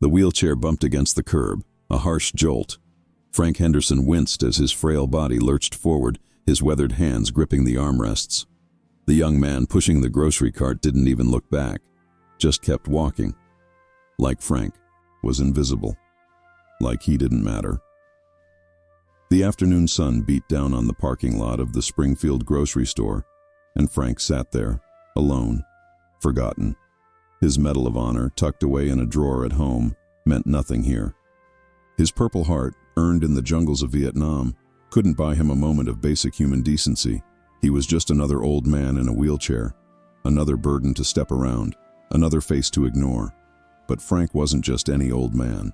The wheelchair bumped against the curb, a harsh jolt. Frank Henderson winced as his frail body lurched forward, his weathered hands gripping the armrests. The young man pushing the grocery cart didn't even look back, just kept walking. Like Frank was invisible. Like he didn't matter. The afternoon sun beat down on the parking lot of the Springfield grocery store, and Frank sat there, alone, forgotten. His Medal of Honor, tucked away in a drawer at home, meant nothing here. His Purple Heart, earned in the jungles of Vietnam, couldn't buy him a moment of basic human decency. He was just another old man in a wheelchair, another burden to step around, another face to ignore. But Frank wasn't just any old man.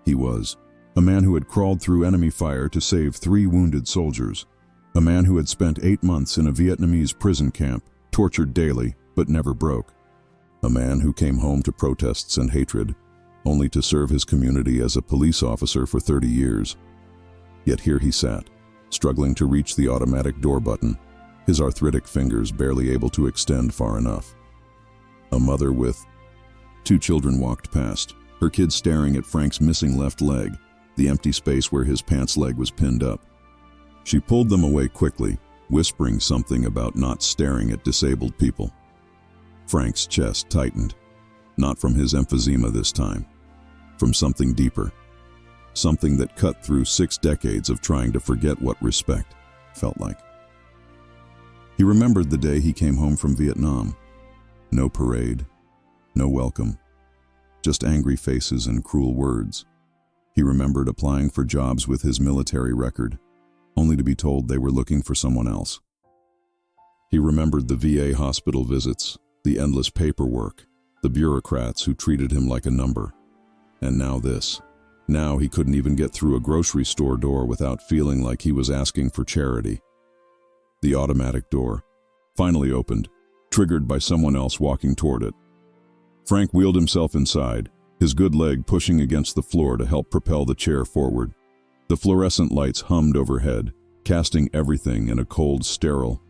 He was a man who had crawled through enemy fire to save 3 wounded soldiers, a man who had spent 8 months in a Vietnamese prison camp, tortured daily, but never broke. A man who came home to protests and hatred, only to serve his community as a police officer for 30 years. Yet here he sat, struggling to reach the automatic door button, his arthritic fingers barely able to extend far enough. A mother with 2 children walked past, her kids staring at Frank's missing left leg, the empty space where his pants leg was pinned up. She pulled them away quickly, whispering something about not staring at disabled people. Frank's chest tightened, not from his emphysema this time, from something deeper, something that cut through 6 decades of trying to forget what respect felt like. He remembered the day he came home from Vietnam. No parade, no welcome, just angry faces and cruel words. He remembered applying for jobs with his military record, only to be told they were looking for someone else. He remembered the VA hospital visits, the endless paperwork, the bureaucrats who treated him like a number. And now this. Now he couldn't even get through a grocery store door without feeling like he was asking for charity. The automatic door finally opened, triggered by someone else walking toward it. Frank wheeled himself inside, his good leg pushing against the floor to help propel the chair forward. The fluorescent lights hummed overhead, casting everything in a cold, sterile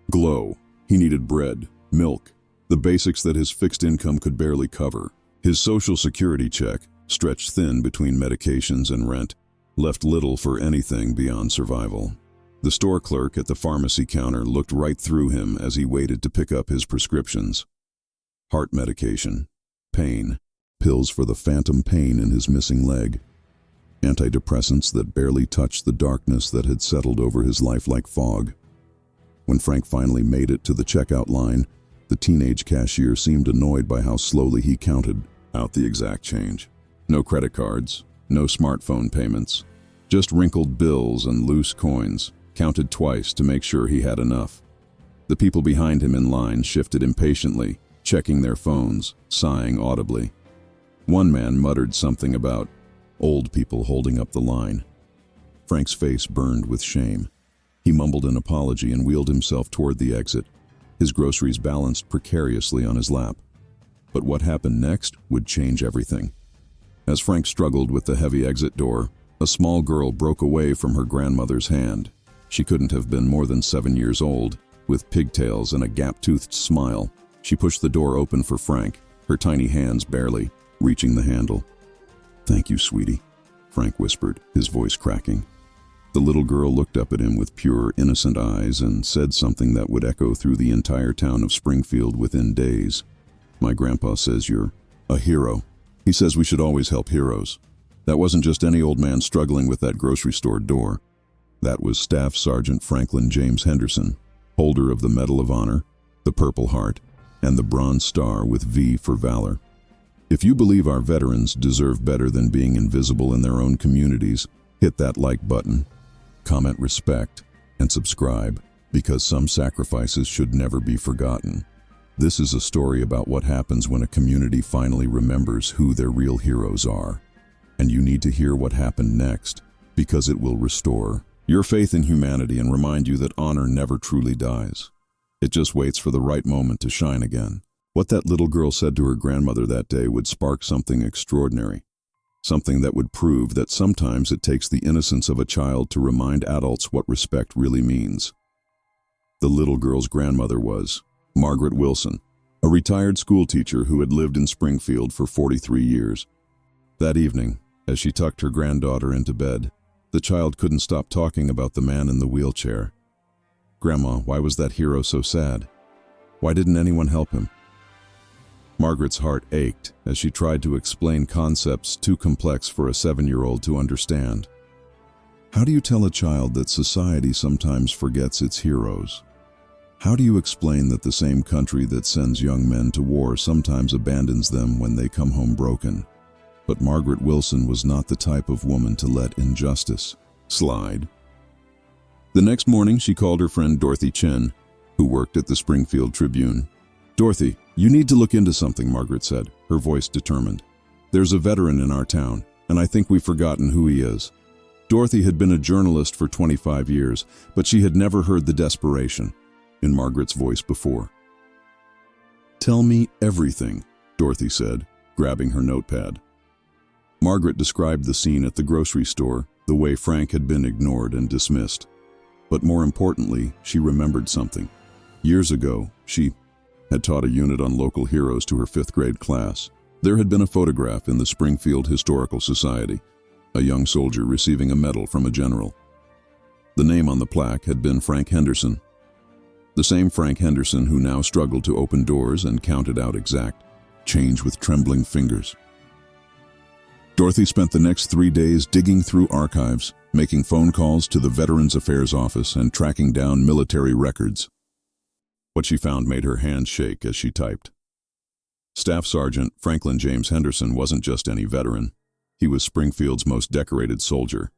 glow. He needed bread, milk, the basics that his fixed income could barely cover. His Social Security check, stretched thin between medications and rent, left little for anything beyond survival. The store clerk at the pharmacy counter looked right through him as he waited to pick up his prescriptions. Heart medication, pain, pills for the phantom pain in his missing leg, antidepressants that barely touched the darkness that had settled over his life like fog. When Frank finally made it to the checkout line, the teenage cashier seemed annoyed by how slowly he counted out the exact change. No credit cards, no smartphone payments, just wrinkled bills and loose coins, counted twice to make sure he had enough. The people behind him in line shifted impatiently, checking their phones, sighing audibly. One man muttered something about old people holding up the line. Frank's face burned with shame. He mumbled an apology and wheeled himself toward the exit, his groceries balanced precariously on his lap. But what happened next would change everything. As Frank struggled with the heavy exit door, a small girl broke away from her grandmother's hand. She couldn't have been more than 7 years old. With pigtails and a gap-toothed smile, she pushed the door open for Frank, her tiny hands barely reaching the handle. "Thank you, sweetie," Frank whispered, his voice cracking. The little girl looked up at him with pure, innocent eyes and said something that would echo through the entire town of Springfield within days. "My grandpa says you're a hero. He says we should always help heroes." That wasn't just any old man struggling with that grocery store door. That was Staff Sergeant Franklin James Henderson, holder of the Medal of Honor, the Purple Heart, and the Bronze Star with V for Valor. If you believe our veterans deserve better than being invisible in their own communities, hit that like button, comment respect, and subscribe, because some sacrifices should never be forgotten. This is a story about what happens when a community finally remembers who their real heroes are. And you need to hear what happened next, because it will restore your faith in humanity and remind you that honor never truly dies. It just waits for the right moment to shine again. What that little girl said to her grandmother that day would spark something extraordinary. Something that would prove that sometimes it takes the innocence of a child to remind adults what respect really means. The little girl's grandmother was Margaret Wilson, a retired school teacher who had lived in Springfield for 43 years. That evening, as she tucked her granddaughter into bed, the child couldn't stop talking about the man in the wheelchair. "Grandma, why was that hero so sad? Why didn't anyone help him?" Margaret's heart ached as she tried to explain concepts too complex for a 7-year-old to understand. How do you tell a child that society sometimes forgets its heroes? How do you explain that the same country that sends young men to war sometimes abandons them when they come home broken? But Margaret Wilson was not the type of woman to let injustice slide. The next morning, she called her friend Dorothy Chin, who worked at the Springfield Tribune. "Dorothy, you need to look into something," Margaret said, her voice determined. "There's a veteran in our town, and I think we've forgotten who he is." Dorothy had been a journalist for 25 years, but she had never heard the desperation in Margaret's voice before. "Tell me everything," Dorothy said, grabbing her notepad. Margaret described the scene at the grocery store, the way Frank had been ignored and dismissed. But more importantly, she remembered something. Years ago, she had taught a unit on local heroes to her 5th grade class. There had been a photograph in the Springfield Historical Society, a young soldier receiving a medal from a general. The name on the plaque had been Frank Henderson, the same Frank Henderson who now struggled to open doors and counted out exact change with trembling fingers. Dorothy spent the next 3 days digging through archives, making phone calls to the Veterans Affairs Office and tracking down military records. What she found made her hands shake as she typed. Staff Sergeant Franklin James Henderson wasn't just any veteran. He was Springfield's most decorated soldier,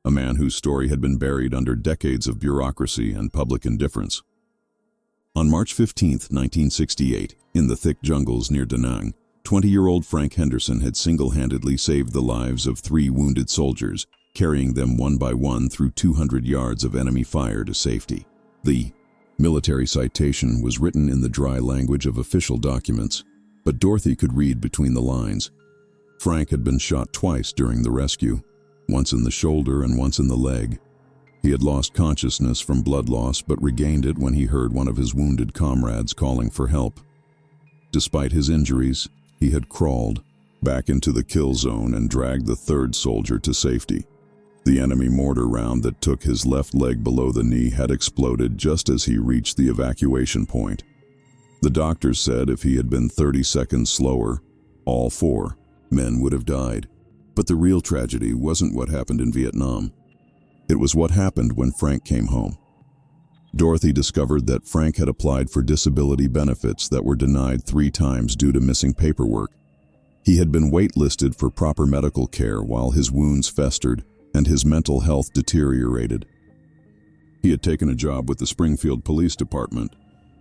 a man whose story had been buried under decades of bureaucracy and public indifference. On March 15, 1968, in the thick jungles near Da Nang, 20-year-old Frank Henderson had single-handedly saved the lives of 3 wounded soldiers, carrying them one by one through 200 yards of enemy fire to safety. The military citation was written in the dry language of official documents, but Dorothy could read between the lines. Frank had been shot twice during the rescue, once in the shoulder and once in the leg. He had lost consciousness from blood loss but regained it when he heard one of his wounded comrades calling for help. Despite his injuries, he had crawled back into the kill zone and dragged the 3rd soldier to safety. The enemy mortar round that took his left leg below the knee had exploded just as he reached the evacuation point. The doctors said if he had been 30 seconds slower, all 4 men would have died. But the real tragedy wasn't what happened in Vietnam. It was what happened when Frank came home. Dorothy discovered that Frank had applied for disability benefits that were denied 3 times due to missing paperwork. He had been waitlisted for proper medical care while his wounds festered and his mental health deteriorated. He had taken a job with the Springfield Police Department,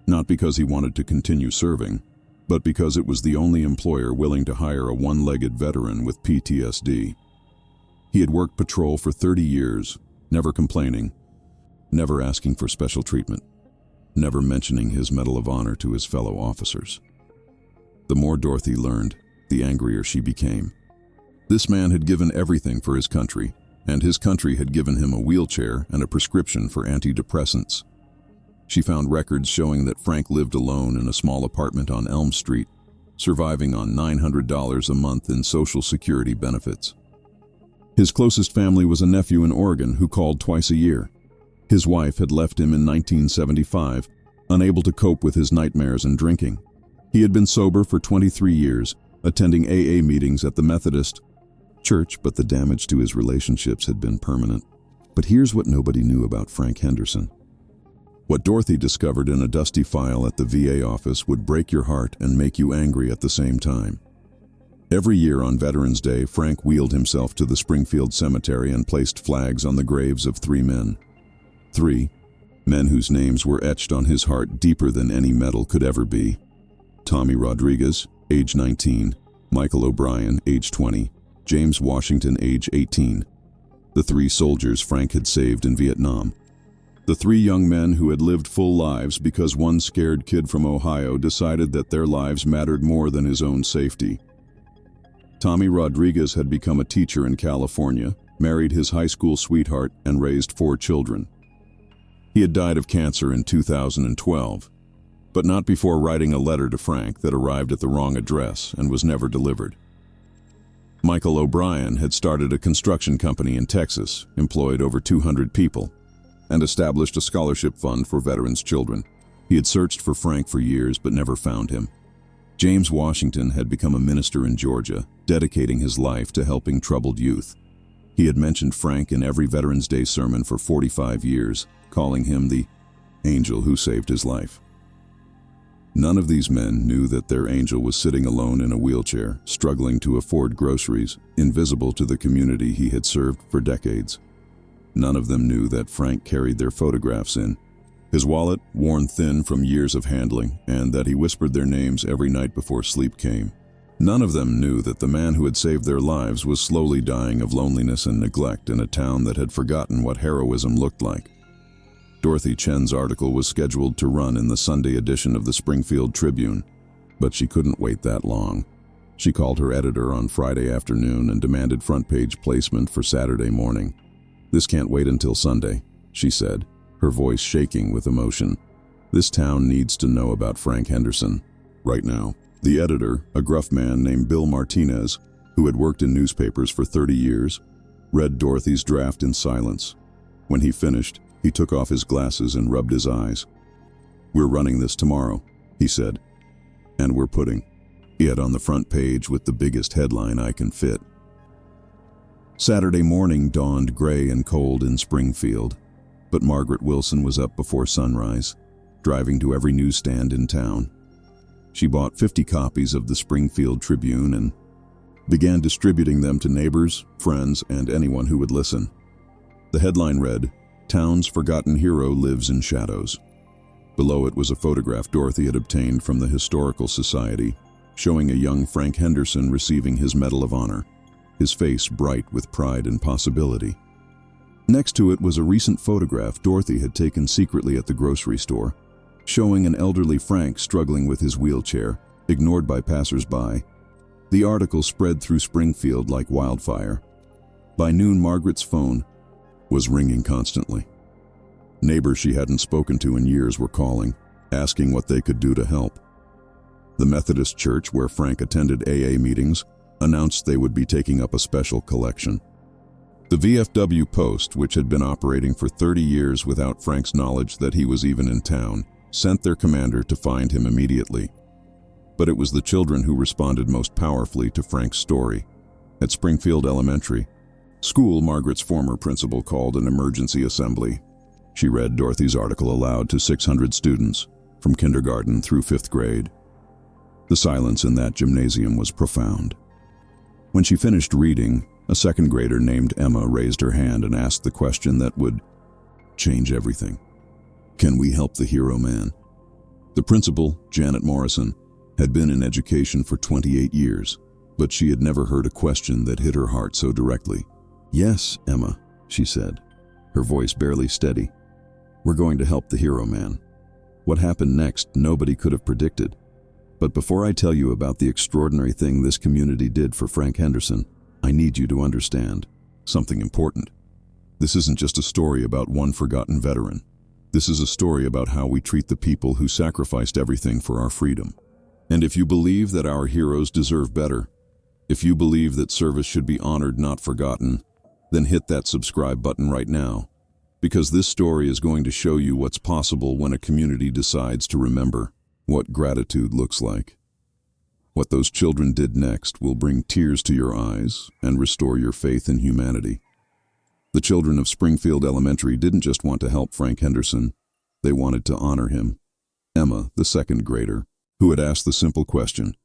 not because he wanted to continue serving, but because it was the only employer willing to hire a one-legged veteran with PTSD. He had worked patrol for 30 years, never complaining, never asking for special treatment, never mentioning his Medal of Honor to his fellow officers. The more Dorothy learned, the angrier she became. This man had given everything for his country, and his country had given him a wheelchair and a prescription for antidepressants. She found records showing that Frank lived alone in a small apartment on Elm Street, surviving on $900 a month in Social Security benefits. His closest family was a nephew in Oregon who called twice a year. His wife had left him in 1975, unable to cope with his nightmares and drinking. He had been sober for 23 years, attending AA meetings at the Methodist Church, but the damage to his relationships had been permanent. But here's what nobody knew about Frank Henderson. What Dorothy discovered in a dusty file at the VA office would break your heart and make you angry at the same time. Every year on Veterans Day, Frank wheeled himself to the Springfield Cemetery and placed flags on the graves of 3 men. 3 men whose names were etched on his heart deeper than any medal could ever be. Tommy Rodriguez, age 19, Michael O'Brien, age 20, James Washington, age 18. The 3 soldiers Frank had saved in Vietnam. The 3 young men who had lived full lives because one scared kid from Ohio decided that their lives mattered more than his own safety. Tommy Rodriguez had become a teacher in California, married his high school sweetheart, and raised 4 children. He had died of cancer in 2012, but not before writing a letter to Frank that arrived at the wrong address and was never delivered. Michael O'Brien had started a construction company in Texas, employed over 200 people, and established a scholarship fund for veterans' children. He had searched for Frank for years but never found him. James Washington had become a minister in Georgia, dedicating his life to helping troubled youth. He had mentioned Frank in every Veterans Day sermon for 45 years, calling him the angel who saved his life. None of these men knew that their angel was sitting alone in a wheelchair, struggling to afford groceries, invisible to the community he had served for decades. None of them knew that Frank carried their photographs in his wallet, worn thin from years of handling, and that he whispered their names every night before sleep came. None of them knew that the man who had saved their lives was slowly dying of loneliness and neglect in a town that had forgotten what heroism looked like. Dorothy Chen's article was scheduled to run in the Sunday edition of the Springfield Tribune, but she couldn't wait that long. She called her editor on Friday afternoon and demanded front-page placement for Saturday morning. "This can't wait until Sunday," she said, her voice shaking with emotion. "This town needs to know about Frank Henderson right now." The editor, a gruff man named Bill Martinez, who had worked in newspapers for 30 years, read Dorothy's draft in silence. When he finished, he took off his glasses and rubbed his eyes. "We're running this tomorrow," he said, "and we're putting it on the front page with the biggest headline I can fit." Saturday morning dawned gray and cold in Springfield, but Margaret Wilson was up before sunrise, driving to every newsstand in town. She bought 50 copies of the Springfield Tribune and began distributing them to neighbors, friends, and anyone who would listen. The headline read, "Town's Forgotten Hero Lives in Shadows." Below it was a photograph Dorothy had obtained from the Historical Society, showing a young Frank Henderson receiving his Medal of Honor, his face bright with pride and possibility. Next to it was a recent photograph Dorothy had taken secretly at the grocery store, showing an elderly Frank struggling with his wheelchair, ignored by passers-by. The article spread through Springfield like wildfire. By noon, Margaret's phone was ringing constantly. Neighbors she hadn't spoken to in years were calling, asking what they could do to help. The Methodist church, where Frank attended AA meetings, announced they would be taking up a special collection. The VFW Post, which had been operating for 30 years without Frank's knowledge that he was even in town, sent their commander to find him immediately. But it was the children who responded most powerfully to Frank's story. At Springfield Elementary School, Margaret's former principal called an emergency assembly. She read Dorothy's article aloud to 600 students, from kindergarten through 5th grade. The silence in that gymnasium was profound. When she finished reading, a 2nd grader named Emma raised her hand and asked the question that would change everything. "Can we help the hero man?" The principal, Janet Morrison, had been in education for 28 years, but she had never heard a question that hit her heart so directly. "Yes, Emma," she said, her voice barely steady. "We're going to help the hero man." What happened next, nobody could have predicted. But before I tell you about the extraordinary thing this community did for Frank Henderson, I need you to understand something important. This isn't just a story about one forgotten veteran. This is a story about how we treat the people who sacrificed everything for our freedom. And if you believe that our heroes deserve better, if you believe that service should be honored, not forgotten, then hit that subscribe button right now, because this story is going to show you what's possible when a community decides to remember what gratitude looks like. What those children did next will bring tears to your eyes and restore your faith in humanity. The children of Springfield Elementary didn't just want to help Frank Henderson, they wanted to honor him. Emma, the 2nd grader, who had asked the simple question,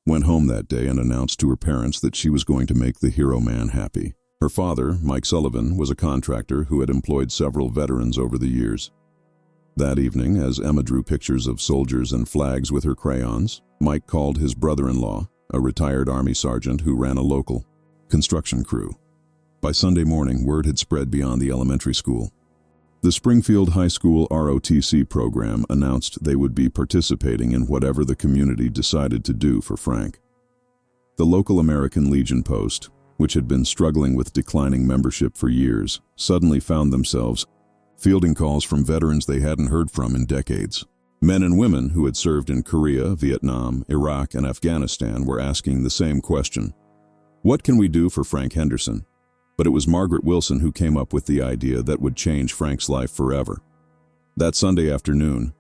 went home that day and announced to her parents that she was going to make the hero man happy. Her father, Mike Sullivan, was a contractor who had employed several veterans over the years. That evening, as Emma drew pictures of soldiers and flags with her crayons, Mike called his brother-in-law, a retired Army sergeant who ran a local construction crew. By Sunday morning, word had spread beyond the elementary school. The Springfield High School ROTC program announced they would be participating in whatever the community decided to do for Frank. The local American Legion post, which had been struggling with declining membership for years, suddenly found themselves fielding calls from veterans they hadn't heard from in decades. Men and women who had served in Korea, Vietnam, Iraq, and Afghanistan were asking the same question. What can we do for Frank Henderson? But it was Margaret Wilson who came up with the idea that would change Frank's life forever. That Sunday afternoon,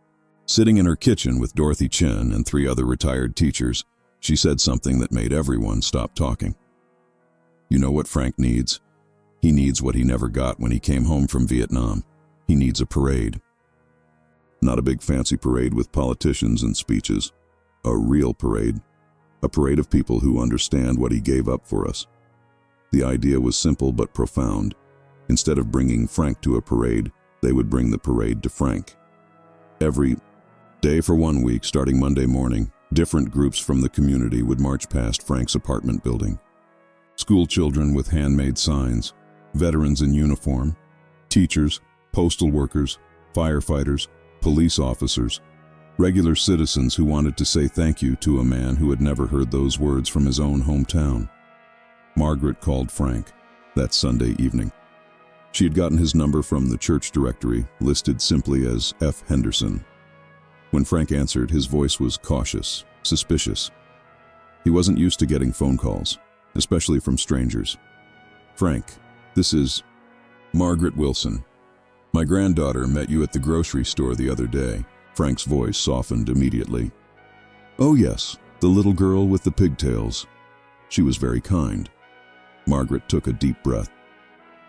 sitting in her kitchen with Dorothy Chin and 3 other retired teachers, she said something that made everyone stop talking. You know what Frank needs? He needs what he never got when he came home from Vietnam. He needs a parade. Not a big fancy parade with politicians and speeches. A real parade. A parade of people who understand what he gave up for us. The idea was simple but profound. Instead of bringing Frank to a parade, they would bring the parade to Frank. Every day for 1 week, starting Monday morning, different groups from the community would march past Frank's apartment building. School children with handmade signs, veterans in uniform, teachers, postal workers, firefighters, police officers, regular citizens who wanted to say thank you to a man who had never heard those words from his own hometown. Margaret called Frank that Sunday evening. She had gotten his number from the church directory, listed simply as F. Henderson. When Frank answered, his voice was cautious, suspicious. He wasn't used to getting phone calls, especially from strangers. Frank, this is Margaret Wilson. My granddaughter met you at the grocery store the other day. Frank's voice softened immediately. Oh yes, the little girl with the pigtails. She was very kind. Margaret took a deep breath.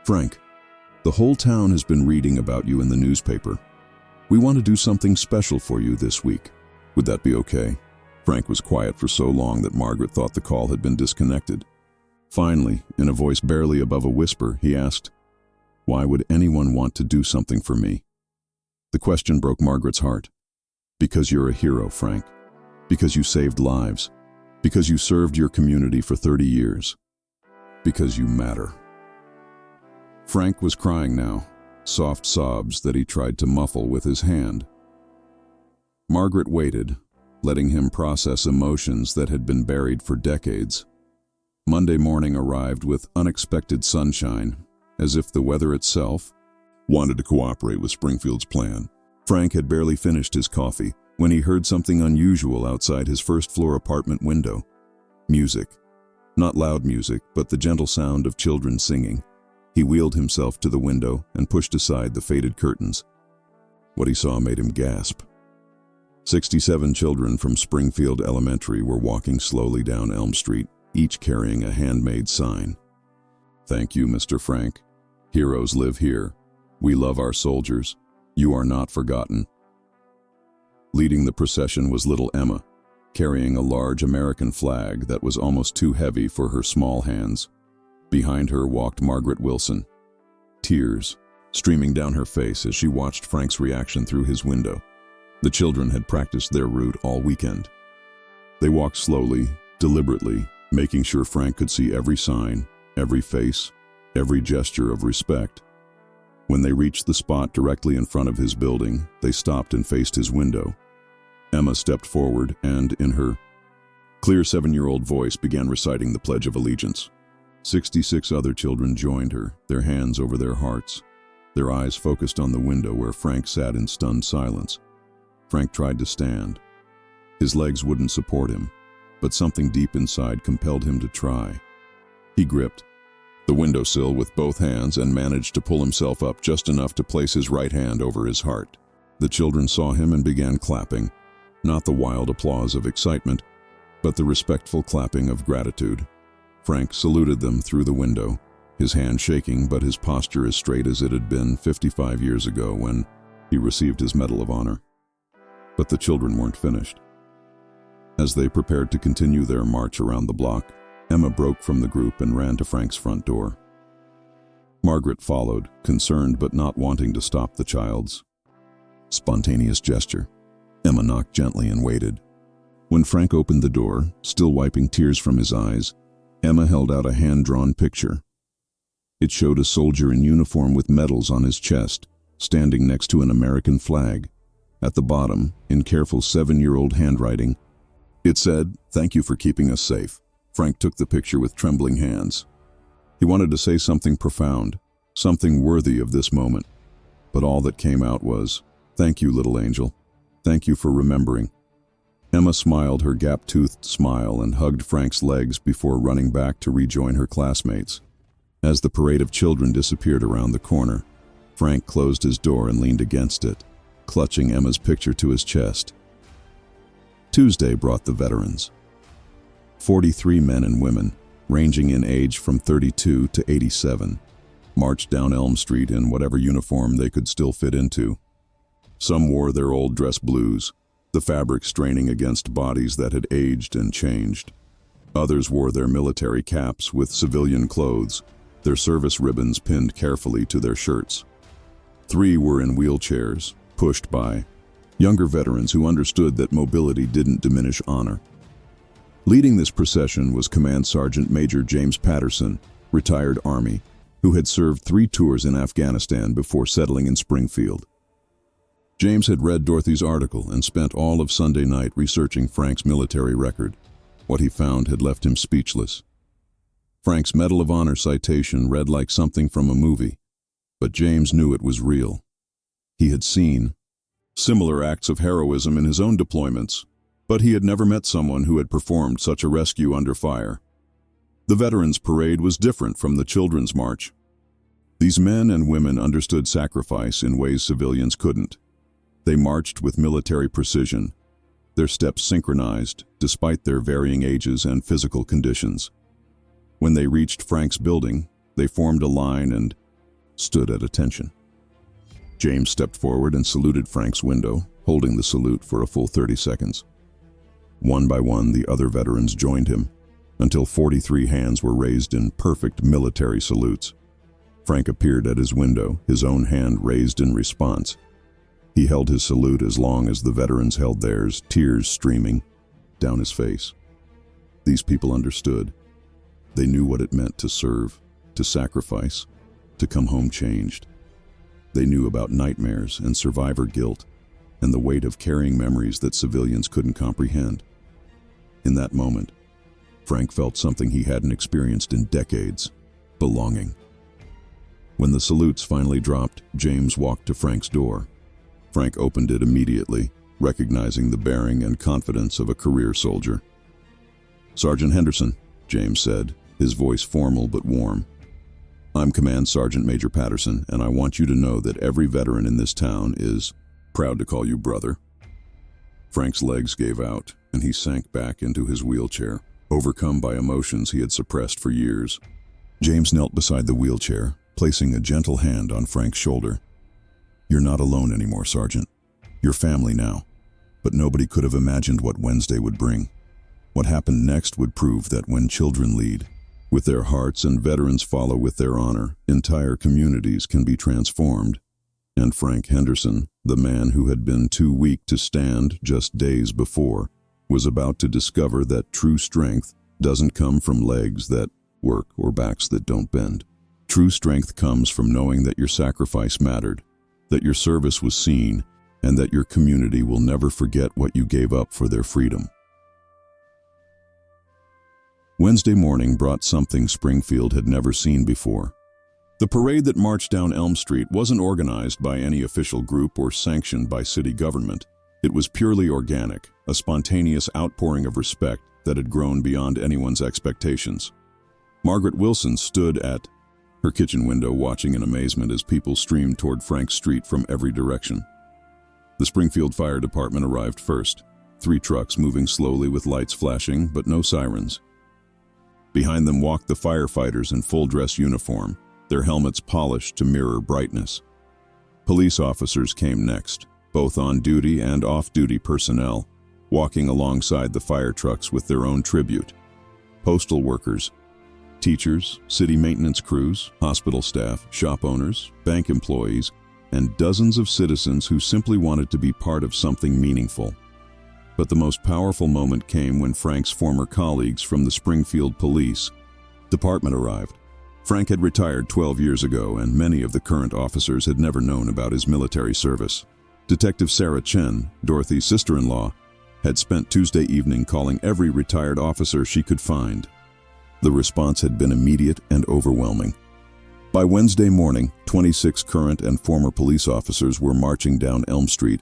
Frank, the whole town has been reading about you in the newspaper. We want to do something special for you this week. Would that be okay? Frank was quiet for so long that Margaret thought the call had been disconnected. Finally, in a voice barely above a whisper, he asked, Why would anyone want to do something for me? The question broke Margaret's heart. Because you're a hero, Frank. Because you saved lives. Because you served your community for 30 years. Because you matter. Frank was crying now, soft sobs that he tried to muffle with his hand. Margaret waited, letting him process emotions that had been buried for decades. Monday morning arrived with unexpected sunshine, as if the weather itself wanted to cooperate with Springfield's plan. Frank had barely finished his coffee when he heard something unusual outside his first-floor apartment window. Music. Not loud music, but the gentle sound of children singing. He wheeled himself to the window and pushed aside the faded curtains. What he saw made him gasp. 67 children from Springfield Elementary were walking slowly down Elm Street, each carrying a handmade sign. Thank you, Mr. Frank. Heroes live here. We love our soldiers. You are not forgotten. Leading the procession was little Emma, carrying a large American flag that was almost too heavy for her small hands. Behind her walked Margaret Wilson, tears streaming down her face as she watched Frank's reaction through his window. The children had practiced their route all weekend. They walked slowly, deliberately, making sure Frank could see every sign, every face, every gesture of respect. When they reached the spot directly in front of his building, they stopped and faced his window. Emma stepped forward and, in her clear 7-year-old voice, began reciting the Pledge of Allegiance. 66 other children joined her, their hands over their hearts, their eyes focused on the window where Frank sat in stunned silence. Frank tried to stand. His legs wouldn't support him, but something deep inside compelled him to try. He gripped the windowsill with both hands and managed to pull himself up just enough to place his right hand over his heart. The children saw him and began clapping, not the wild applause of excitement, but the respectful clapping of gratitude. Frank saluted them through the window, his hand shaking but his posture as straight as it had been 55 years ago when he received his Medal of Honor. But the children weren't finished. As they prepared to continue their march around the block, Emma broke from the group and ran to Frank's front door. Margaret followed, concerned but not wanting to stop the child's spontaneous gesture. Emma knocked gently and waited. When Frank opened the door, still wiping tears from his eyes, Emma held out a hand-drawn picture. It showed a soldier in uniform with medals on his chest, standing next to an American flag. At the bottom, in careful 7-year-old handwriting, it said, "Thank you for keeping us safe." Frank took the picture with trembling hands. He wanted to say something profound, something worthy of this moment, but all that came out was, "Thank you, little angel. Thank you for remembering." Emma smiled her gap-toothed smile and hugged Frank's legs before running back to rejoin her classmates. As the parade of children disappeared around the corner, Frank closed his door and leaned against it, clutching Emma's picture to his chest. Tuesday brought the veterans. 43 men and women, ranging in age from 32 to 87, marched down Elm Street in whatever uniform they could still fit into. Some wore their old dress blues, the fabric straining against bodies that had aged and changed. Others wore their military caps with civilian clothes, their service ribbons pinned carefully to their shirts. 3 were in wheelchairs, pushed by younger veterans who understood that mobility didn't diminish honor. Leading this procession was Command Sergeant Major James Patterson, retired Army, who had served 3 tours in Afghanistan before settling in Springfield. James had read Dorothy's article and spent all of Sunday night researching Frank's military record. What he found had left him speechless. Frank's Medal of Honor citation read like something from a movie, but James knew it was real. He had seen similar acts of heroism in his own deployments, but he had never met someone who had performed such a rescue under fire. The Veterans Parade was different from the Children's March. These men and women understood sacrifice in ways civilians couldn't. They marched with military precision, their steps synchronized despite their varying ages and physical conditions. When they reached Frank's building, they formed a line and stood at attention. James stepped forward and saluted Frank's window, holding the salute for a full 30 seconds. One by one, the other veterans joined him, until 43 hands were raised in perfect military salutes. Frank appeared at his window, his own hand raised in response. He held his salute as long as the veterans held theirs, tears streaming down his face. These people understood. They knew what it meant to serve, to sacrifice, to come home changed. They knew about nightmares and survivor guilt, and the weight of carrying memories that civilians couldn't comprehend. In that moment, Frank felt something he hadn't experienced in decades: belonging. When the salutes finally dropped, James walked to Frank's door. Frank opened it immediately, recognizing the bearing and confidence of a career soldier. "Sergeant Henderson," James said, his voice formal but warm. "I'm Command Sergeant Major Patterson, and I want you to know that every veteran in this town is proud to call you brother." Frank's legs gave out, and he sank back into his wheelchair, overcome by emotions he had suppressed for years. James knelt beside the wheelchair, placing a gentle hand on Frank's shoulder. "You're not alone anymore, Sergeant. You're family now. But nobody could have imagined what Wednesday would bring. What happened next would prove that when children lead with their hearts and veterans follow with their honor, entire communities can be transformed." And Frank Henderson, the man who had been too weak to stand just days before, was about to discover that true strength doesn't come from legs that work or backs that don't bend. True strength comes from knowing that your sacrifice mattered, that your service was seen, and that your community will never forget what you gave up for their freedom. Wednesday morning brought something Springfield had never seen before. The parade that marched down Elm Street wasn't organized by any official group or sanctioned by city government. It was purely organic, a spontaneous outpouring of respect that had grown beyond anyone's expectations. Margaret Wilson stood at her kitchen window watching in amazement as people streamed toward Frank Street from every direction. The Springfield Fire Department arrived first, 3 trucks moving slowly with lights flashing but no sirens. Behind them walked the firefighters in full-dress uniform, their helmets polished to mirror brightness. Police officers came next, both on-duty and off-duty personnel, walking alongside the fire trucks with their own tribute. Postal workers, teachers, city maintenance crews, hospital staff, shop owners, bank employees, and dozens of citizens who simply wanted to be part of something meaningful. But the most powerful moment came when Frank's former colleagues from the Springfield Police Department arrived. Frank had retired 12 years ago, and many of the current officers had never known about his military service. Detective Sarah Chen, Dorothy's sister-in-law, had spent Tuesday evening calling every retired officer she could find. The response had been immediate and overwhelming. By Wednesday morning, 26 current and former police officers were marching down Elm Street,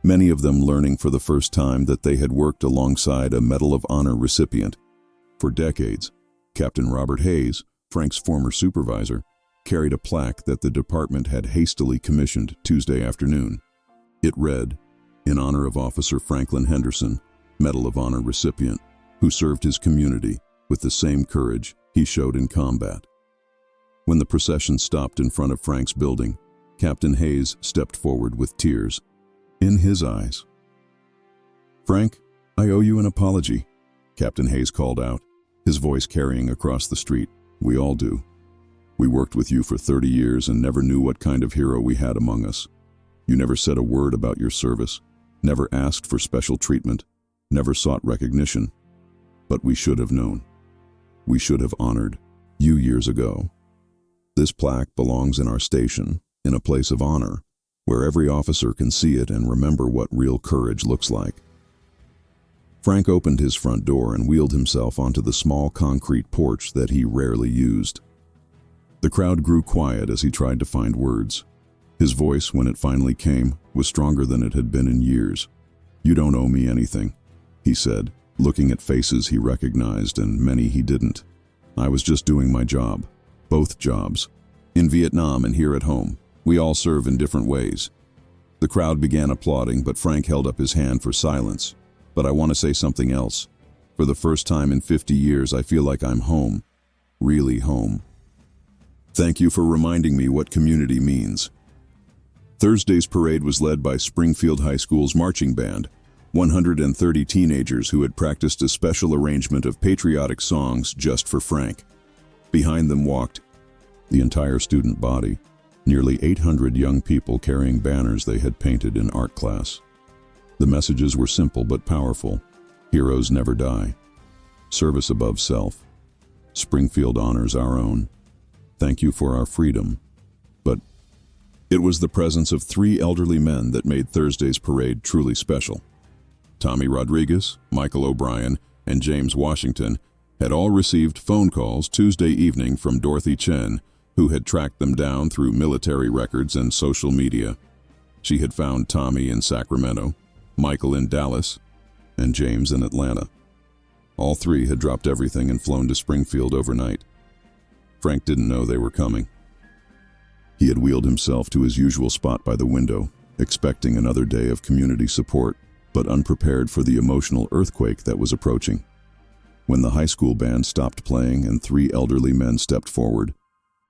many of them learning for the first time that they had worked alongside a Medal of Honor recipient. For decades, Captain Robert Hayes, Frank's former supervisor, carried a plaque that the department had hastily commissioned Tuesday afternoon. It read, "In honor of Officer Franklin Henderson, Medal of Honor recipient, who served his community with the same courage he showed in combat." When the procession stopped in front of Frank's building, Captain Hayes stepped forward with tears in his eyes. "Frank, I owe you an apology," Captain Hayes called out, his voice carrying across the street. "We all do. We worked with you for 30 years and never knew what kind of hero we had among us. You never said a word about your service, never asked for special treatment, never sought recognition. But we should have known. We should have honored you years ago. This plaque belongs in our station, in a place of honor, where every officer can see it and remember what real courage looks like." Frank opened his front door and wheeled himself onto the small concrete porch that he rarely used. The crowd grew quiet as he tried to find words. His voice, when it finally came, was stronger than it had been in years. "You don't owe me anything," he said, looking at faces he recognized and many he didn't. "I was just doing my job. Both jobs. In Vietnam and here at home. We all serve in different ways." The crowd began applauding, but Frank held up his hand for silence. "But I want to say something else. For the first time in 50 years, I feel like I'm home. Really home. Thank you for reminding me what community means." Thursday's parade was led by Springfield High School's marching band, 130 teenagers who had practiced a special arrangement of patriotic songs just for Frank. Behind them walked the entire student body, nearly 800 young people carrying banners they had painted in art class. The messages were simple but powerful. Heroes never die. Service above self. Springfield honors our own. Thank you for our freedom. But it was the presence of 3 elderly men that made Thursday's parade truly special. Tommy Rodriguez, Michael O'Brien, and James Washington had all received phone calls Tuesday evening from Dorothy Chen, who had tracked them down through military records and social media. She had found Tommy in Sacramento, Michael in Dallas, and James in Atlanta. All 3 had dropped everything and flown to Springfield overnight. Frank didn't know they were coming. He had wheeled himself to his usual spot by the window, expecting another day of community support, but unprepared for the emotional earthquake that was approaching. When the high school band stopped playing and 3 elderly men stepped forward,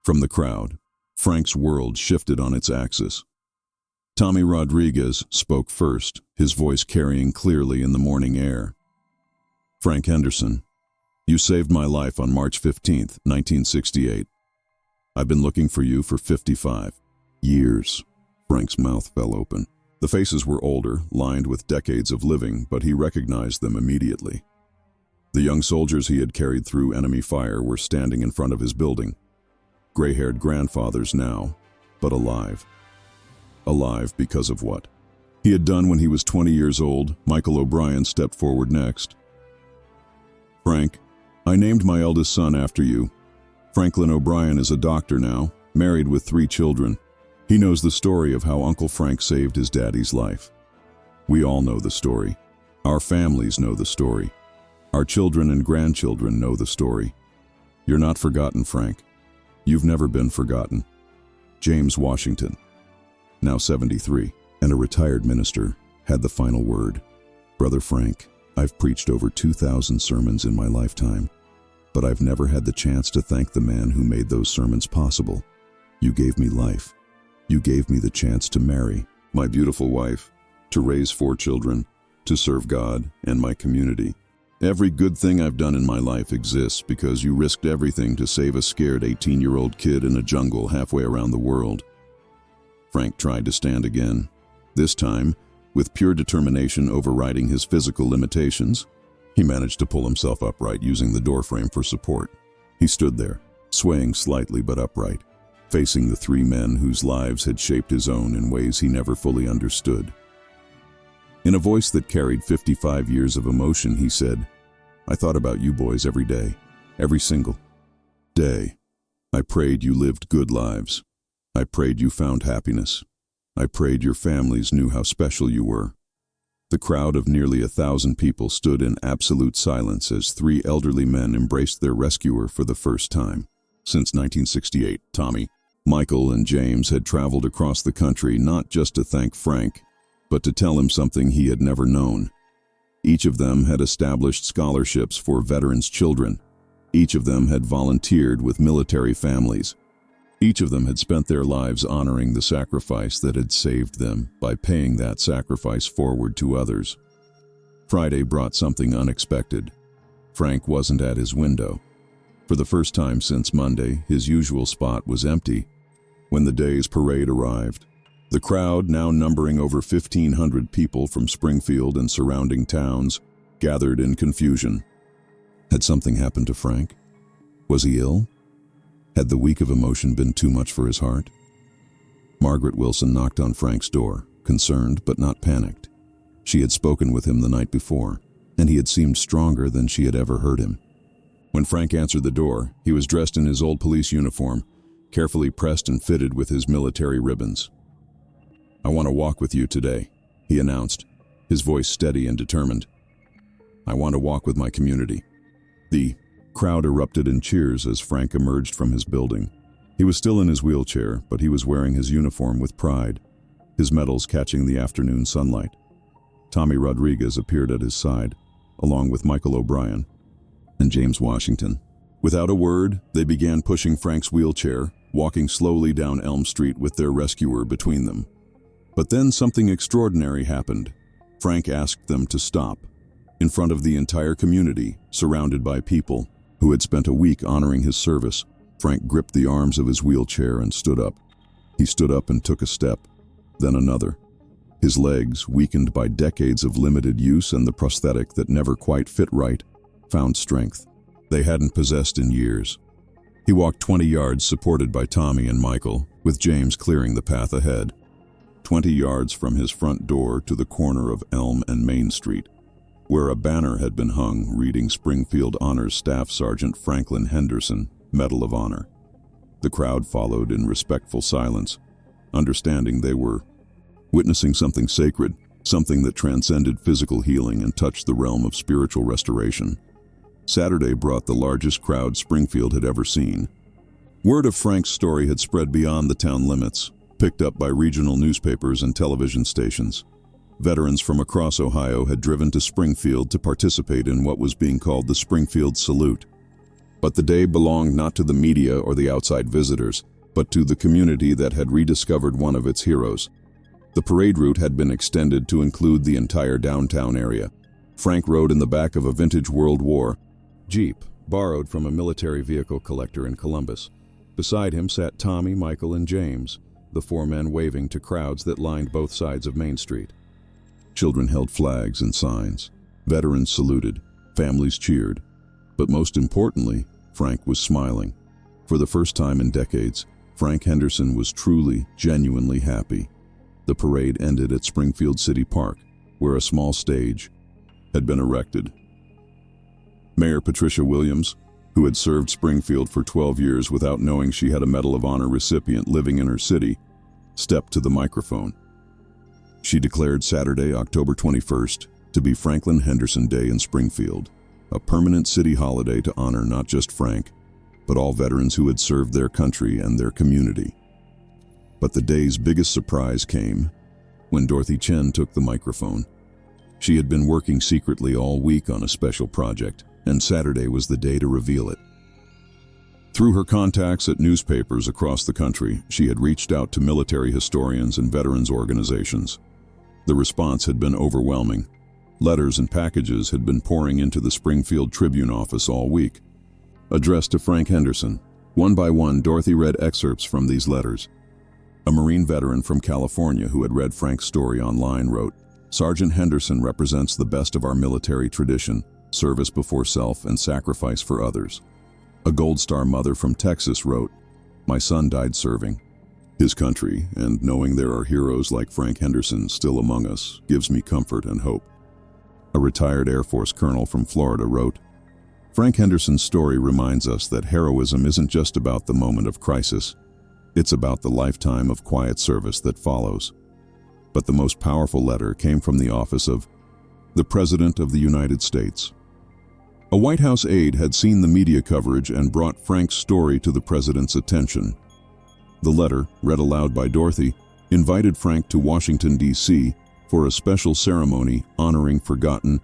from the crowd, Frank's world shifted on its axis. Tommy Rodriguez spoke first, his voice carrying clearly in the morning air. "Frank Henderson, you saved my life on March 15th, 1968. I've been looking for you for 55 years." Frank's mouth fell open. The faces were older, lined with decades of living, but he recognized them immediately. The young soldiers he had carried through enemy fire were standing in front of his building. Gray-haired grandfathers now, but alive. Alive because of what he had done when he was 20 years old. Michael O'Brien stepped forward next. "Frank, I named my eldest son after you. Franklin O'Brien is a doctor now, married with 3 children. He knows the story of how Uncle Frank saved his daddy's life. We all know the story. Our families know the story. Our children and grandchildren know the story. You're not forgotten, Frank. You've never been forgotten." James Washington, now 73, and a retired minister, had the final word. "Brother Frank, I've preached over 2,000 sermons in my lifetime, but I've never had the chance to thank the man who made those sermons possible. You gave me life. You gave me the chance to marry my beautiful wife, to raise 4 children, to serve God and my community. Every good thing I've done in my life exists because you risked everything to save a scared 18-year-old kid in a jungle halfway around the world." Frank tried to stand again, this time with pure determination overriding his physical limitations. He managed to pull himself upright using the doorframe for support. He stood there, swaying slightly but upright, facing the 3 men whose lives had shaped his own in ways he never fully understood. In a voice that carried 55 years of emotion, he said, "I thought about you boys every day, every single day. I prayed you lived good lives. I prayed you found happiness. I prayed your families knew how special you were. The crowd of nearly 1,000 people stood in absolute silence as three elderly men embraced their rescuer for the first time. Since 1968, Tommy, Michael, and James had traveled across the country not just to thank Frank, but to tell him something he had never known. Each of them had established scholarships for veterans' children. Each of them had volunteered with military families. Each of them had spent their lives honoring the sacrifice that had saved them by paying that sacrifice forward to others. Friday brought something unexpected. Frank wasn't at his window. For the first time since Monday, his usual spot was empty. When the day's parade arrived, the crowd, now numbering over 1,500 people from Springfield and surrounding towns, gathered in confusion. Had something happened to Frank? Was he ill? Had the week of emotion been too much for his heart? Margaret Wilson knocked on Frank's door, concerned but not panicked. She had spoken with him the night before, and he had seemed stronger than she had ever heard him. When Frank answered the door, he was dressed in his old police uniform, carefully pressed and fitted with his military ribbons. "I want to walk with you today," he announced, his voice steady and determined. "I want to walk with my community." The crowd erupted in cheers as Frank emerged from his building. He was still in his wheelchair, but he was wearing his uniform with pride, his medals catching the afternoon sunlight. Tommy Rodriguez appeared at his side, along with Michael O'Brien and James Washington. Without a word, they began pushing Frank's wheelchair, walking slowly down Elm Street with their rescuer between them. But then something extraordinary happened. Frank asked them to stop. In front of the entire community, surrounded by people who had spent a week honoring his service, Frank gripped the arms of his wheelchair and stood up. He stood up and took a step, then another. His legs, weakened by decades of limited use and the prosthetic that never quite fit right, found strength they hadn't possessed in years. He walked 20 yards supported by Tommy and Michael, with James clearing the path ahead. 20 yards from his front door to the corner of Elm and Main Street, where a banner had been hung reading Springfield Honors Staff Sergeant Frank Henderson, Medal of Honor. The crowd followed in respectful silence, understanding they were witnessing something sacred, something that transcended physical healing and touched the realm of spiritual restoration. Saturday brought the largest crowd Springfield had ever seen. Word of Frank's story had spread beyond the town limits, picked up by regional newspapers and television stations. Veterans from across Ohio had driven to Springfield to participate in what was being called the Springfield Salute. But the day belonged not to the media or the outside visitors, but to the community that had rediscovered one of its heroes. The parade route had been extended to include the entire downtown area. Frank rode in the back of a vintage World War Jeep, borrowed from a military vehicle collector in Columbus. Beside him sat Tommy, Michael, and James, the four men waving to crowds that lined both sides of Main Street. Children held flags and signs. Veterans saluted. Families cheered. But most importantly, Frank was smiling. For the first time in decades, Frank Henderson was truly, genuinely happy. The parade ended at Springfield City Park, where a small stage had been erected. Mayor Patricia Williams, who had served Springfield for 12 years without knowing she had a Medal of Honor recipient living in her city, stepped to the microphone. She declared Saturday, October 21st, to be Franklin Henderson Day in Springfield, a permanent city holiday to honor not just Frank, but all veterans who had served their country and their community. But the day's biggest surprise came when Dorothy Chen took the microphone. She had been working secretly all week on a special project, and Saturday was the day to reveal it. Through her contacts at newspapers across the country, she had reached out to military historians and veterans organizations. The response had been overwhelming. Letters and packages had been pouring into the Springfield Tribune office all week. Addressed to Frank Henderson, one by one, Dorothy read excerpts from these letters. A Marine veteran from California who had read Frank's story online wrote, "Sergeant Henderson represents the best of our military tradition, service before self and sacrifice for others." A Gold Star mother from Texas wrote, "My son died serving his country, and knowing there are heroes like Frank Henderson still among us gives me comfort and hope." A retired Air Force colonel from Florida wrote, "Frank Henderson's story reminds us that heroism isn't just about the moment of crisis. It's about the lifetime of quiet service that follows." But the most powerful letter came from the office of the President of the United States. A White House aide had seen the media coverage and brought Frank's story to the President's attention. The letter, read aloud by Dorothy, invited Frank to Washington, D.C. for a special ceremony honoring forgotten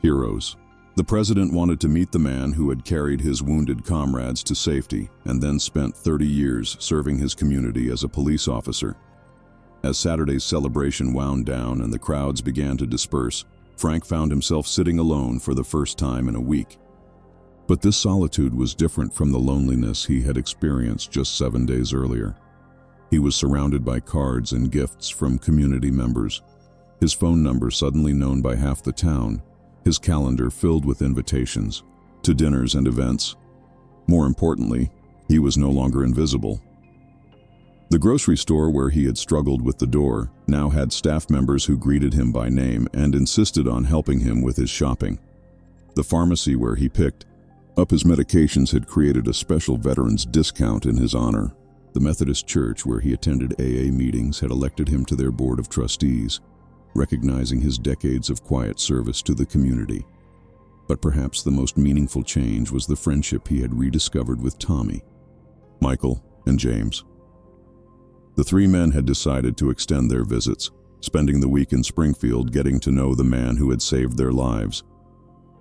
heroes. The President wanted to meet the man who had carried his wounded comrades to safety and then spent 30 years serving his community as a police officer. As Saturday's celebration wound down and the crowds began to disperse, Frank found himself sitting alone for the first time in a week. But this solitude was different from the loneliness he had experienced just 7 days earlier. He was surrounded by cards and gifts from community members, his phone number suddenly known by half the town, his calendar filled with invitations to dinners and events. More importantly, he was no longer invisible. The grocery store where he had struggled with the door now had staff members who greeted him by name and insisted on helping him with his shopping. The pharmacy where he picked up his medications had created a special veterans discount in his honor. The Methodist Church where he attended AA meetings had elected him to their board of trustees, recognizing his decades of quiet service to the community. But perhaps the most meaningful change was the friendship he had rediscovered with Tommy, Michael, and James. The three men had decided to extend their visits, spending the week in Springfield getting to know the man who had saved their lives.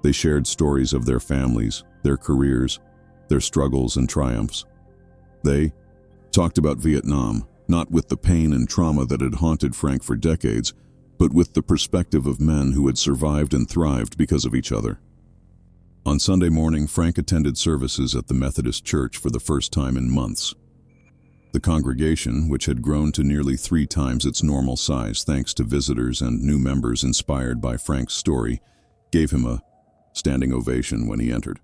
They shared stories of their families, their careers, their struggles and triumphs. They talked about Vietnam, not with the pain and trauma that had haunted Frank for decades, but with the perspective of men who had survived and thrived because of each other. On Sunday morning, Frank attended services at the Methodist Church for the first time in months. The congregation, which had grown to nearly 3 times its normal size thanks to visitors and new members inspired by Frank's story, gave him a standing ovation when he entered.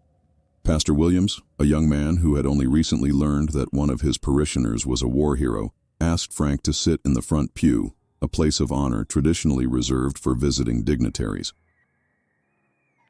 Pastor Williams, a young man who had only recently learned that one of his parishioners was a war hero, asked Frank to sit in the front pew, a place of honor traditionally reserved for visiting dignitaries.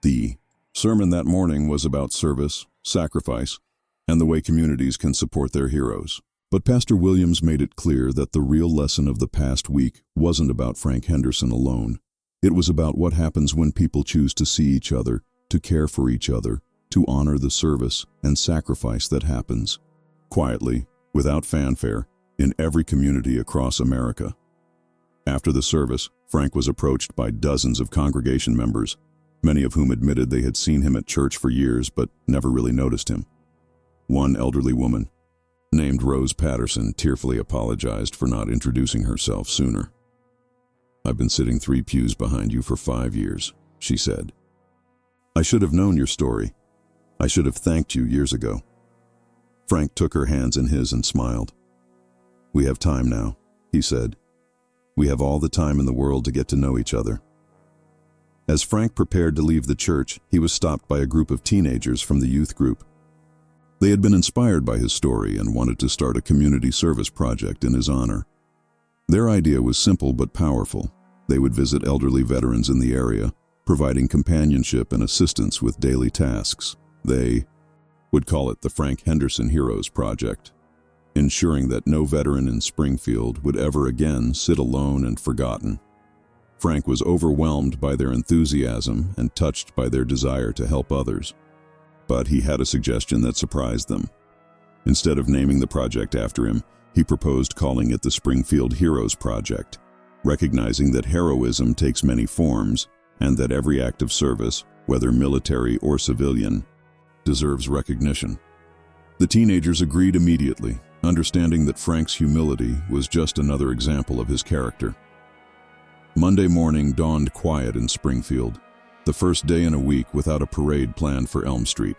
The sermon that morning was about service, sacrifice, and the way communities can support their heroes. But Pastor Williams made it clear that the real lesson of the past week wasn't about Frank Henderson alone. It was about what happens when people choose to see each other, to care for each other, to honor the service and sacrifice that happens, quietly, without fanfare, in every community across America. After the service, Frank was approached by dozens of congregation members, many of whom admitted they had seen him at church for years but never really noticed him. One elderly woman, named Rose Patterson, tearfully apologized for not introducing herself sooner. "I've been sitting 3 pews behind you for 5 years," she said. "I should have known your story. I should have thanked you years ago." Frank took her hands in his and smiled. "We have time now," he said. "We have all the time in the world to get to know each other." As Frank prepared to leave the church, he was stopped by a group of teenagers from the youth group. They had been inspired by his story and wanted to start a community service project in his honor. Their idea was simple but powerful. They would visit elderly veterans in the area, providing companionship and assistance with daily tasks. They would call it the Frank Henderson Heroes Project, ensuring that no veteran in Springfield would ever again sit alone and forgotten. Frank was overwhelmed by their enthusiasm and touched by their desire to help others. But he had a suggestion that surprised them. Instead of naming the project after him, he proposed calling it the Springfield Heroes Project, recognizing that heroism takes many forms and that every act of service, whether military or civilian, deserves recognition. The teenagers agreed immediately, understanding that Frank's humility was just another example of his character. Monday morning dawned quiet in Springfield, the first day in a week without a parade planned for Elm Street.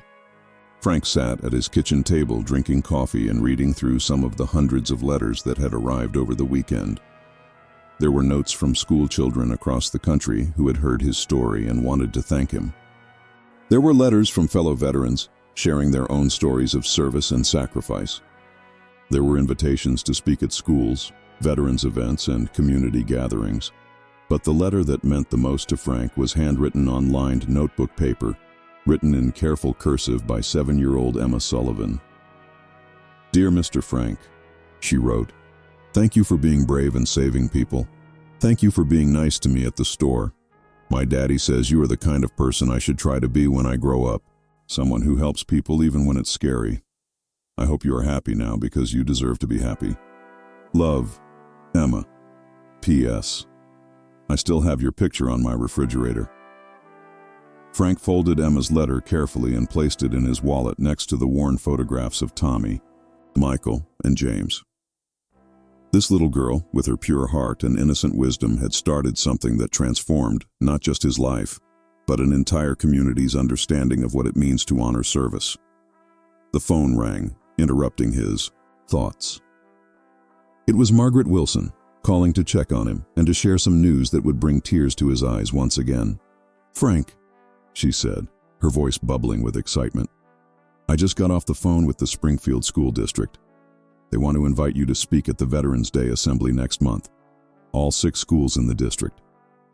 Frank sat at his kitchen table drinking coffee and reading through some of the hundreds of letters that had arrived over the weekend. There were notes from school children across the country who had heard his story and wanted to thank him. There were letters from fellow veterans sharing their own stories of service and sacrifice. There were invitations to speak at schools, veterans events, and community gatherings. But the letter that meant the most to Frank was handwritten on lined notebook paper, written in careful cursive by 7-year-old Emma Sullivan. "Dear Mr. Frank," she wrote, "thank you for being brave and saving people. Thank you for being nice to me at the store. My daddy says you are the kind of person I should try to be when I grow up. Someone who helps people even when it's scary. I hope you are happy now because you deserve to be happy. Love, Emma. P.S. I still have your picture on my refrigerator. Frank folded Emma's letter carefully and placed it in his wallet next to the worn photographs of Tommy, Michael, and James. This little girl, with her pure heart and innocent wisdom, had started something that transformed not just his life, but an entire community's understanding of what it means to honor service. The phone rang, interrupting his thoughts. It was Margaret Wilson, calling to check on him and to share some news that would bring tears to his eyes once again. "Frank," she said, her voice bubbling with excitement. "I just got off the phone with the Springfield School District. They want to invite you to speak at the Veterans Day Assembly next month. All 6 schools in the district,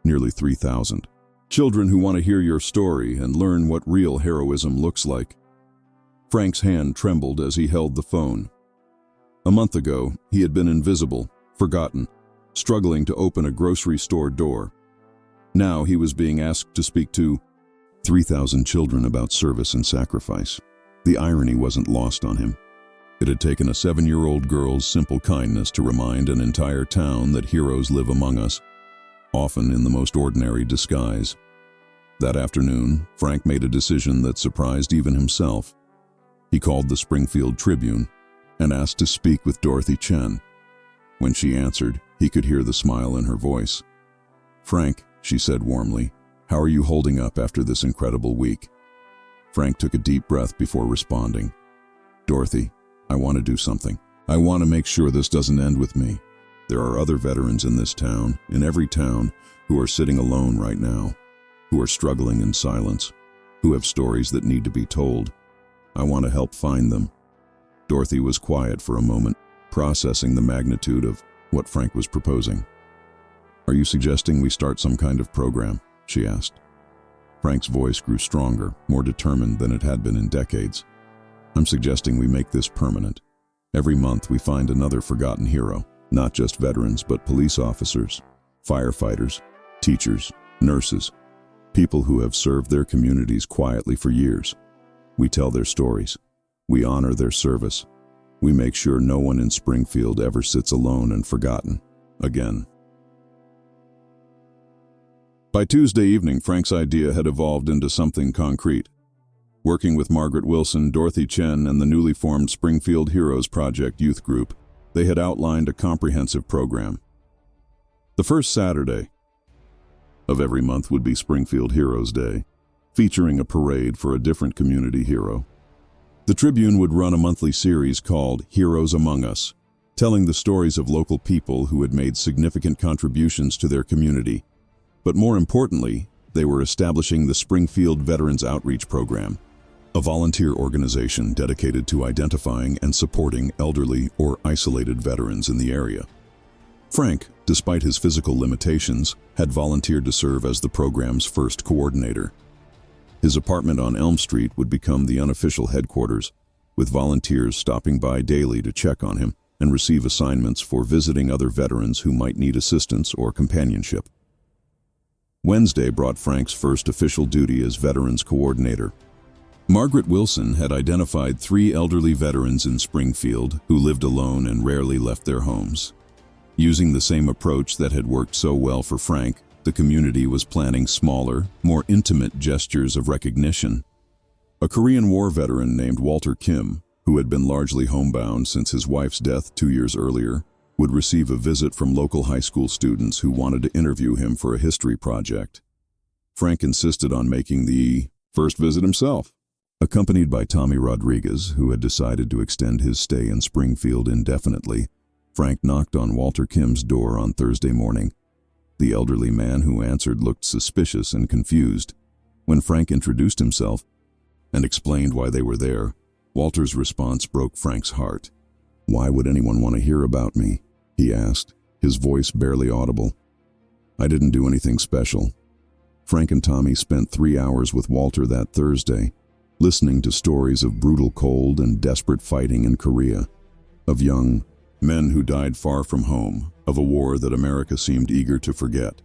nearly 3,000. Children who want to hear your story and learn what real heroism looks like." Frank's hand trembled as he held the phone. A month ago, he had been invisible, forgotten, struggling to open a grocery store door. Now he was being asked to speak to 3,000 children about service and sacrifice. The irony wasn't lost on him. It had taken a 7-year-old girl's simple kindness to remind an entire town that heroes live among us, often in the most ordinary disguise. That afternoon, Frank made a decision that surprised even himself. He called the Springfield Tribune and asked to speak with Dorothy Chen. When she answered, he could hear the smile in her voice. "Frank," she said warmly, "how are you holding up after this incredible week?" Frank took a deep breath before responding. "Dorothy, I want to do something. I want to make sure this doesn't end with me. There are other veterans in this town, in every town, who are sitting alone right now, who are struggling in silence, who have stories that need to be told. I want to help find them." Dorothy was quiet for a moment, processing the magnitude of what Frank was proposing. "Are you suggesting we start some kind of program?" she asked. Frank's voice grew stronger, more determined than it had been in decades. "I'm suggesting we make this permanent. Every month we find another forgotten hero, not just veterans, but police officers, firefighters, teachers, nurses, people who have served their communities quietly for years. We tell their stories. We honor their service. We make sure no one in Springfield ever sits alone and forgotten again." By Tuesday evening, Frank's idea had evolved into something concrete. Working with Margaret Wilson, Dorothy Chen, and the newly formed Springfield Heroes Project youth group, they had outlined a comprehensive program. The first Saturday of every month would be Springfield Heroes Day, featuring a parade for a different community hero. The Tribune would run a monthly series called Heroes Among Us, telling the stories of local people who had made significant contributions to their community. But more importantly, they were establishing the Springfield Veterans Outreach Program, a volunteer organization dedicated to identifying and supporting elderly or isolated veterans in the area. Frank, despite his physical limitations, had volunteered to serve as the program's first coordinator. His apartment on Elm Street would become the unofficial headquarters, with volunteers stopping by daily to check on him and receive assignments for visiting other veterans who might need assistance or companionship. Wednesday brought Frank's first official duty as Veterans Coordinator. Margaret Wilson had identified 3 elderly veterans in Springfield who lived alone and rarely left their homes. Using the same approach that had worked so well for Frank, the community was planning smaller, more intimate gestures of recognition. A Korean War veteran named Walter Kim, who had been largely homebound since his wife's death 2 years earlier, would receive a visit from local high school students who wanted to interview him for a history project. Frank insisted on making the first visit himself. Accompanied by Tommy Rodriguez, who had decided to extend his stay in Springfield indefinitely, Frank knocked on Walter Kim's door on Thursday morning. The elderly man who answered looked suspicious and confused. When Frank introduced himself and explained why they were there, Walter's response broke Frank's heart. "Why would anyone want to hear about me?" he asked, his voice barely audible. "I didn't do anything special." Frank and Tommy spent 3 hours with Walter that Thursday, listening to stories of brutal cold and desperate fighting in Korea, of young men who died far from home, of a war that America seemed eager to forget.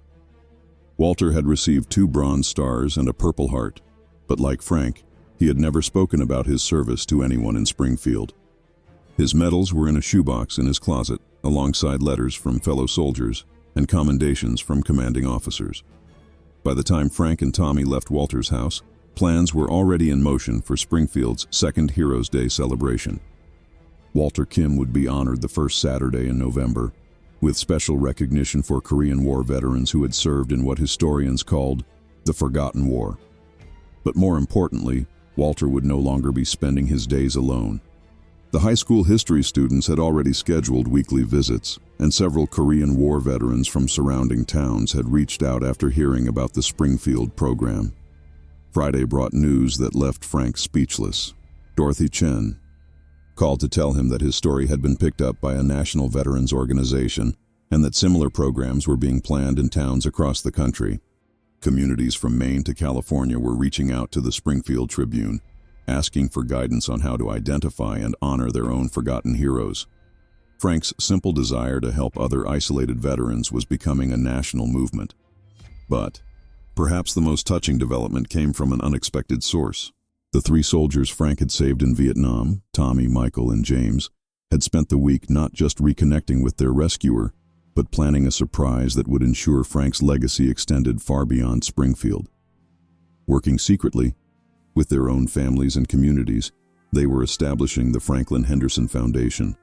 Walter had received 2 Bronze Stars and a Purple Heart, but like Frank, he had never spoken about his service to anyone in Springfield. His medals were in a shoebox in his closet, alongside letters from fellow soldiers and commendations from commanding officers. By the time Frank and Tommy left Walter's house, plans were already in motion for Springfield's second Heroes Day celebration. Walter Kim would be honored the first Saturday in November, with special recognition for Korean War veterans who had served in what historians called the Forgotten War. But more importantly, Walter would no longer be spending his days alone. The high school history students had already scheduled weekly visits, and several Korean War veterans from surrounding towns had reached out after hearing about the Springfield program. Friday brought news that left Frank speechless. Dorothy Chen called to tell him that his story had been picked up by a national veterans organization and that similar programs were being planned in towns across the country. Communities from Maine to California were reaching out to the Springfield Tribune, asking for guidance on how to identify and honor their own forgotten heroes. Frank's simple desire to help other isolated veterans was becoming a national movement. But perhaps the most touching development came from an unexpected source. The 3 soldiers Frank had saved in Vietnam, Tommy, Michael, and James, had spent the week not just reconnecting with their rescuer, but planning a surprise that would ensure Frank's legacy extended far beyond Springfield. Working secretly, with their own families and communities, they were establishing the Franklin Henderson Foundation,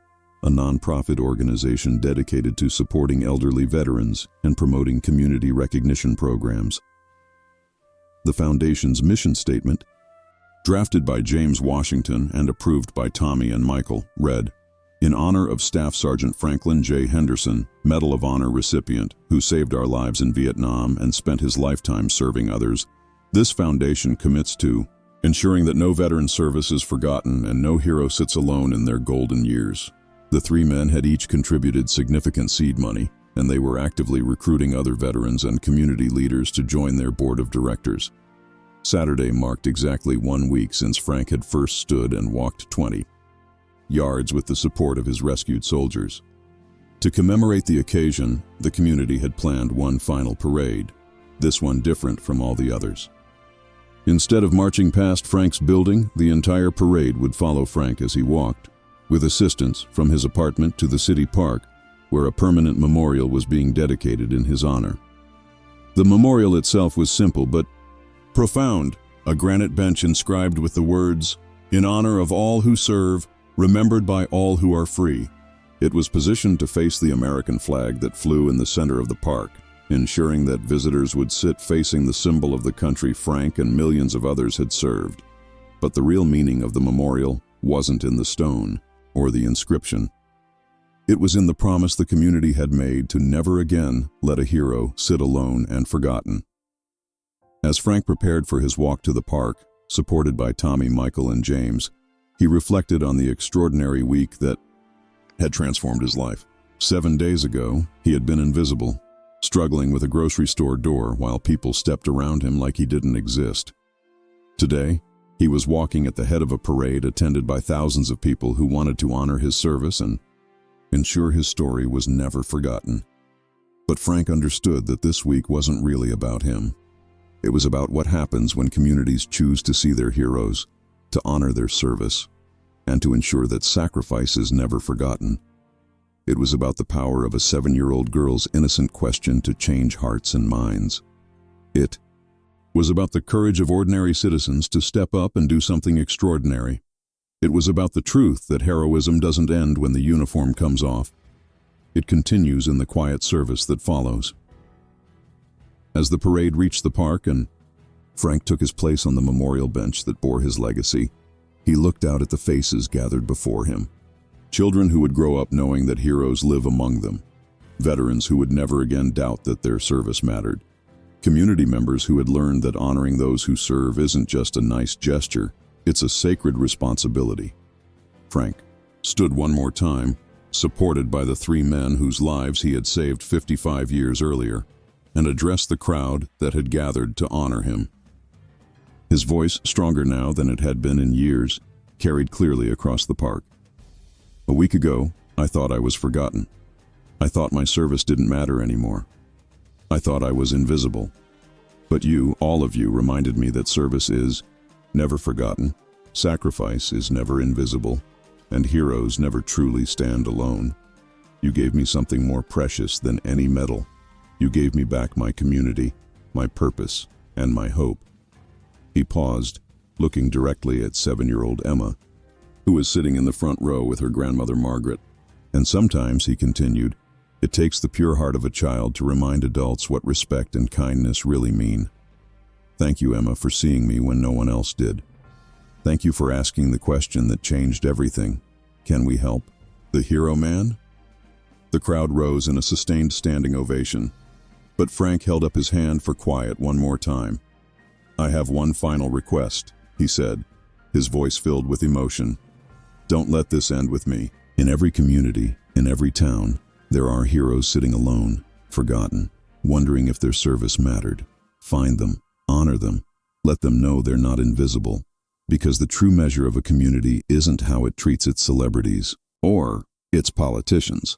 a nonprofit organization dedicated to supporting elderly veterans and promoting community recognition programs. The foundation's mission statement, drafted by James Washington and approved by Tommy and Michael, read, "In honor of Staff Sergeant Franklin J. Henderson, Medal of Honor recipient, who saved our lives in Vietnam and spent his lifetime serving others, this foundation commits to ensuring that no veteran service is forgotten and no hero sits alone in their golden years." The 3 men had each contributed significant seed money, and they were actively recruiting other veterans and community leaders to join their board of directors. Saturday marked exactly 1 week since Frank had first stood and walked 20 yards with the support of his rescued soldiers. To commemorate the occasion, the community had planned one final parade, this one different from all the others. Instead of marching past Frank's building, the entire parade would follow Frank as he walked, with assistance from his apartment to the city park, where a permanent memorial was being dedicated in his honor. The memorial itself was simple but profound, a granite bench inscribed with the words, "In honor of all who serve, remembered by all who are free." It was positioned to face the American flag that flew in the center of the park, ensuring that visitors would sit facing the symbol of the country Frank and millions of others had served. But the real meaning of the memorial wasn't in the stone or the inscription. It was in the promise the community had made to never again let a hero sit alone and forgotten. As Frank prepared for his walk to the park, supported by Tommy, Michael, and James, he reflected on the extraordinary week that had transformed his life. 7 days ago, he had been invisible, struggling with a grocery store door while people stepped around him like he didn't exist. Today, he was walking at the head of a parade attended by thousands of people who wanted to honor his service and ensure his story was never forgotten. But Frank understood that this week wasn't really about him. It was about what happens when communities choose to see their heroes, to honor their service, and to ensure that sacrifice is never forgotten. It was about the power of a 7-year-old girl's innocent question to change hearts and minds. It was about the courage of ordinary citizens to step up and do something extraordinary. It was about the truth that heroism doesn't end when the uniform comes off. It continues in the quiet service that follows. As the parade reached the park and Frank took his place on the memorial bench that bore his legacy, he looked out at the faces gathered before him. Children who would grow up knowing that heroes live among them. Veterans who would never again doubt that their service mattered. Community members who had learned that honoring those who serve isn't just a nice gesture, it's a sacred responsibility. Frank stood one more time, supported by the 3 men whose lives he had saved 55 years earlier, and addressed the crowd that had gathered to honor him. His voice, stronger now than it had been in years, carried clearly across the park. "A week ago, I thought I was forgotten. I thought my service didn't matter anymore. I thought I was invisible. But you, all of you, reminded me that service is never forgotten, sacrifice is never invisible, and heroes never truly stand alone. You gave me something more precious than any medal. You gave me back my community, my purpose, and my hope. He paused, looking directly at 7-year-old Emma, who was sitting in the front row with her grandmother Margaret. And sometimes, he continued, it takes the pure heart of a child to remind adults what respect and kindness really mean. Thank you, Emma, for seeing me when no one else did. Thank you for asking the question that changed everything. Can we help? The hero man? The crowd rose in a sustained standing ovation, but Frank held up his hand for quiet one more time. I have one final request, he said, his voice filled with emotion. Don't let this end with me. In every community, in every town, there are heroes sitting alone, forgotten, wondering if their service mattered. Find them, honor them, let them know they're not invisible. Because the true measure of a community isn't how it treats its celebrities or its politicians.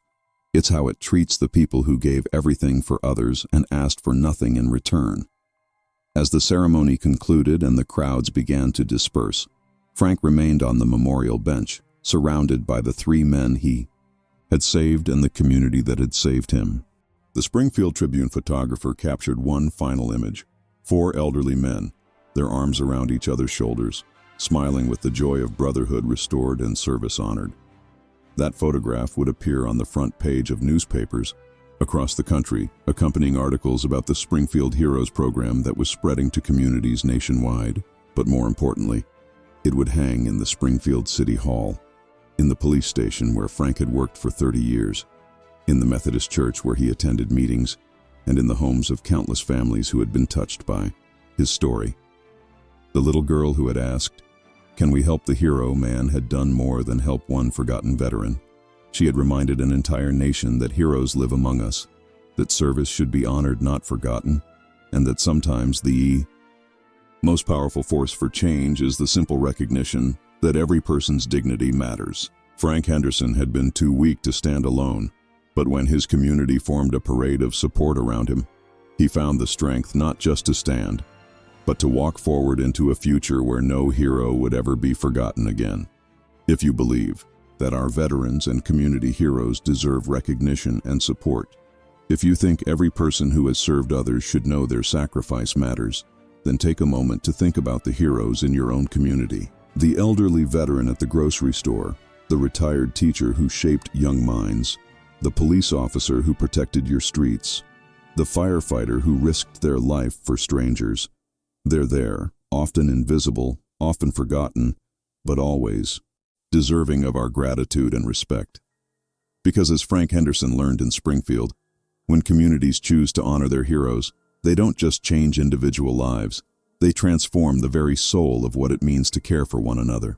It's how it treats the people who gave everything for others and asked for nothing in return. As the ceremony concluded and the crowds began to disperse, Frank remained on the memorial bench, surrounded by the 3 men he had saved and the community that had saved him. The Springfield Tribune photographer captured one final image. 4 elderly men, their arms around each other's shoulders, smiling with the joy of brotherhood restored and service honored. That photograph would appear on the front page of newspapers across the country, accompanying articles about the Springfield Heroes program that was spreading to communities nationwide. But more importantly, it would hang in the Springfield City Hall, in the police station where Frank had worked for 30 years, in the Methodist church where he attended meetings, and in the homes of countless families who had been touched by his story. The little girl who had asked, "Can we help the hero man?" had done more than help one forgotten veteran. She had reminded an entire nation that heroes live among us, that service should be honored, not forgotten, and that sometimes the most powerful force for change is the simple recognition that every person's dignity matters. Frank Henderson had been too weak to stand alone, but when his community formed a parade of support around him, he found the strength not just to stand, but to walk forward into a future where no hero would ever be forgotten again. If you believe that our veterans and community heroes deserve recognition and support, if you think every person who has served others should know their sacrifice matters, then take a moment to think about the heroes in your own community. The elderly veteran at the grocery store, the retired teacher who shaped young minds, the police officer who protected your streets, the firefighter who risked their life for strangers. They're there, often invisible, often forgotten, but always deserving of our gratitude and respect. Because as Frank Henderson learned in Springfield, when communities choose to honor their heroes, they don't just change individual lives, they transform the very soul of what it means to care for one another.